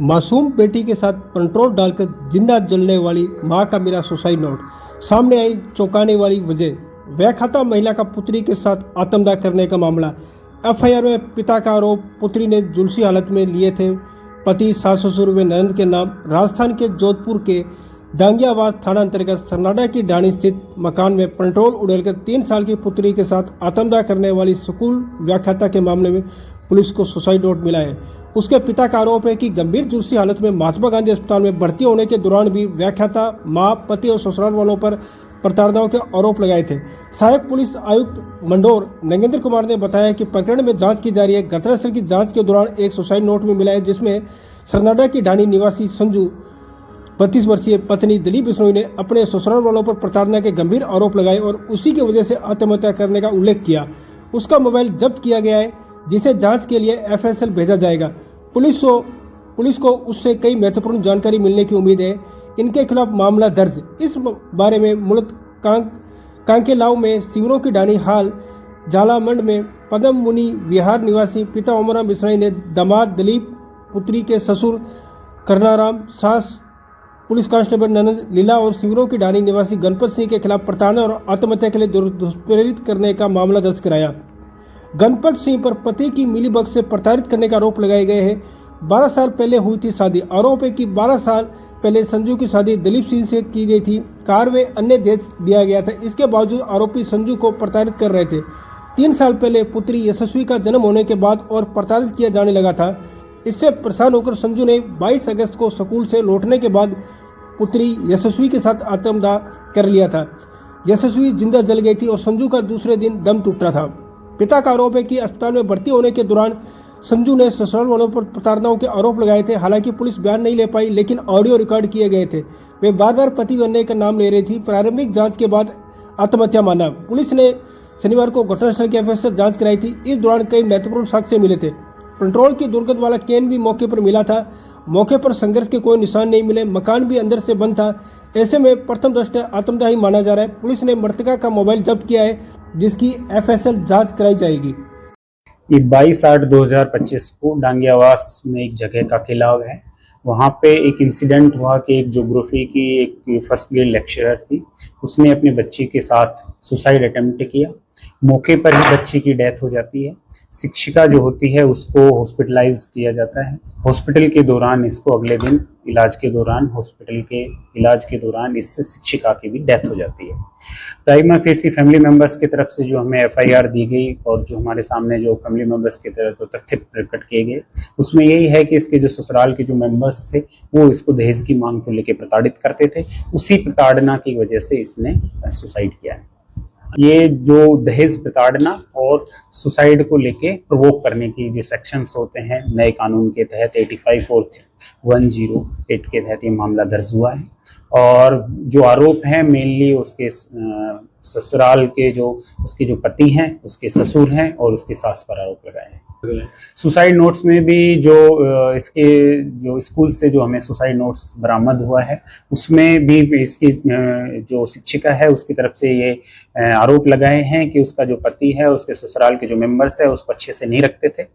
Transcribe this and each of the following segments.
मासूम बेटी के साथ पेट्रोल डालकर जिंदा जलने वाली मां का मिला सुसाइड नोट। सामने आई चौंकाने वाली वजह, व्याख्याता महिला का पुत्री के साथ आत्मदाह करने का मामला। एफआईआर में पिता का आरोप, पुत्री ने जुलसी हालत में लिए थे पति सास ससुर व ननद के नाम। राजस्थान के जोधपुर के डांगियावास थाना अंतर्गत सरनाडा की ढाणी स्थित मकान में पेट्रोल उड़ेलकर 3 साल की पुत्री के साथ आत्मदाह करने वाली स्कूल व्याख्याता के मामले में पुलिस को सुसाइड नोट मिला है। उसके पिता का आरोप है कि गंभीर जुलसी हालत में महात्मा गांधी अस्पताल में भर्ती होने के दौरान भी व्याख्याता मां, पति और ससुराल वालों पर प्रताड़नाओं के आरोप लगाए थे। सहायक पुलिस आयुक्त मंडोर नगेंद्र कुमार ने बताया कि प्रकरण में जांच की जा रही है। घटनास्थल की जांच के दौरान एक सुसाइड नोट भी मिला है, जिसमें सरनाडा की ढाणी निवासी संजू 32 वर्षीय पत्नी दिलीप बिश्नोई ने अपने ससुराल वालों पर प्रताड़ना के गंभीर आरोप लगाए और उसी की वजह से आत्महत्या करने का उल्लेख किया। उसका मोबाइल जब्त किया गया है, जिसे जांच के लिए एफएसएल भेजा जाएगा। पुलिस को उससे कई महत्वपूर्ण जानकारी मिलने की उम्मीद है। इनके खिलाफ मामला दर्ज। इस बारे में मूलत कांकेलाव में शिविरों की ढाणी हाल झालामंड में पद्म मुनि विहार निवासी पिता ओमराम बिश्नोई ने दामाद दिलीप, पुत्री के ससुर करनाराम, सास पुलिस कांस्टेबल ननद लीला और शिविरों की ढाणी निवासी गणपत सिंह के खिलाफ प्रताड़ना और आत्महत्या के लिए दुष्प्रेरित करने का मामला दर्ज कराया। गणपत सिंह पर पति की मिलीभगत से प्रताड़ित करने का आरोप लगाए गए हैं। 12 साल पहले हुई थी शादी। आरोप है कि 12 साल पहले संजू की शादी दिलीप सिंह से की गई थी। कार में अन्य देश दिया गया था। इसके बावजूद आरोपी संजू को प्रताड़ित कर रहे थे। 3 साल पहले पुत्री यशस्वी का जन्म होने के बाद और प्रताड़ित किया जाने लगा था। इससे परेशान होकर संजू ने 22 अगस्त को स्कूल से लौटने के बाद पुत्री यशस्वी के साथ आत्मदाह कर लिया था। यशस्वी जिंदा जल गई थी और संजू का दूसरे दिन दम टूटा था। पिता का आरोप है कि अस्पताल में भर्ती होने के दौरान संजू ने ससुराल वालों पर प्रताड़नाओं के आरोप लगाए थे। हालांकि पुलिस बयान नहीं ले पाई, लेकिन ऑडियो रिकॉर्ड किए गए थे। वे बार बार पति बनने का नाम ले रही थी। प्रारंभिक जांच के बाद आत्महत्या माना। पुलिस ने शनिवार को घटनास्थल की एफएसएल जांच कराई थी। इस दौरान कई महत्वपूर्ण साक्ष्य मिले थे। पेट्रोल की दुर्गंध वाला कैन भी मौके पर मिला था। मौके पर संघर्ष के कोई निशान नहीं मिले। मकान भी अंदर से बंद था। ऐसे में प्रथम दृष्टया आत्मदाह ही माना जा रहा है। पुलिस ने मृतका का मोबाइल जब्त किया है, जिसकी एफएसएल जांच कराई जाएगी। ये 22/8/2025 को डांगियावास में एक जगह का किला है। वहाँ पे एक इंसिडेंट हुआ कि एक ज्योग्राफी की एक फर्स्ट ग्रेड लेक्चरर थी, उसने अपने बच्ची के साथ सुसाइड अटेम्प्ट किया। मौके पर ही बच्ची की डेथ हो जाती है। शिक्षिका जो होती है उसको हॉस्पिटलाइज किया जाता है। हॉस्पिटल के दौरान इसको अगले दिन हॉस्पिटल के इलाज के दौरान इस शिक्षिका की भी डेथ हो जाती है। प्राइमा फेसी फैमिली मेंबर्स की तरफ से जो हमें एफआईआर दी गई और जो हमारे सामने जो फैमिली मेंबर्स की तरफ तो तथ्य प्रकट किए गए, उसमें यही है कि इसके जो ससुराल के जो मेंबर्स थे वो इसको दहेज की मांग को लेकर प्रताड़ित करते थे। उसी प्रताड़ना की वजह से इसने सुसाइड किया है। ये जो दहेज प्रताड़ना और सुसाइड को लेके प्रोवोक करने की जो सेक्शंस होते हैं नए कानून के तहत 85 और 108 के तहत ये मामला दर्ज हुआ है। और जो आरोप हैं मेनली उसके ससुराल के उसके जो पति हैं, उसके ससुर हैं और उसकी सास पर आरोप लगाए हैं। सुसाइड नोट्स में भी इसके जो स्कूल से जो हमें सुसाइड नोट्स बरामद हुआ है, उसमें भी इसकी जो शिक्षिका है उसकी तरफ से ये आरोप लगाए हैं कि उसका जो पति है, उसके ससुराल के जो मेंबर्स है उसको अच्छे से नहीं रखते थे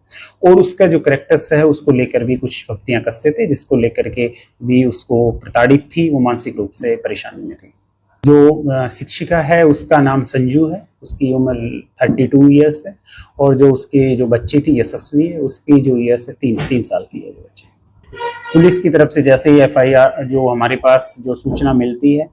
और उसका जो कैरेक्टर्स है उसको लेकर भी कुछ भक्तियां कसते थे, जिसको लेकर के भी उसको प्रताड़ित थी, वो मानसिक रूप से परेशानी में थी। जो शिक्षिका है उसका नाम संजू है, उसकी उम्र 32 ईयर्स है और जो उसकी जो बच्ची थी यशस्वी है, उसकी जो ईयर्स है 3 साल की है जो बच्ची। पुलिस की तरफ से जैसे ही एफआईआर जो हमारे पास जो सूचना मिलती है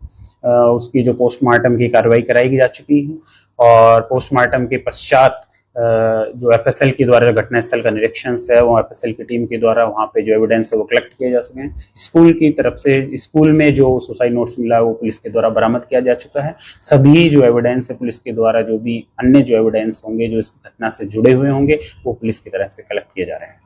उसकी जो पोस्टमार्टम की कार्रवाई कराई जा चुकी है और पोस्टमार्टम के पश्चात जो एफएसएल के द्वारा घटनास्थल का निरीक्षण है वो एफएसएल की टीम के द्वारा वहाँ पे जो एविडेंस है वो कलेक्ट किए जा सके हैं। स्कूल की तरफ से स्कूल में जो सुसाइड नोट्स मिला है वो पुलिस के द्वारा बरामद किया जा चुका है। सभी जो एविडेंस है पुलिस के द्वारा, जो भी अन्य जो एविडेंस होंगे जो इस घटना से जुड़े हुए होंगे, वो पुलिस की तरफ से कलेक्ट किए जा रहे हैं।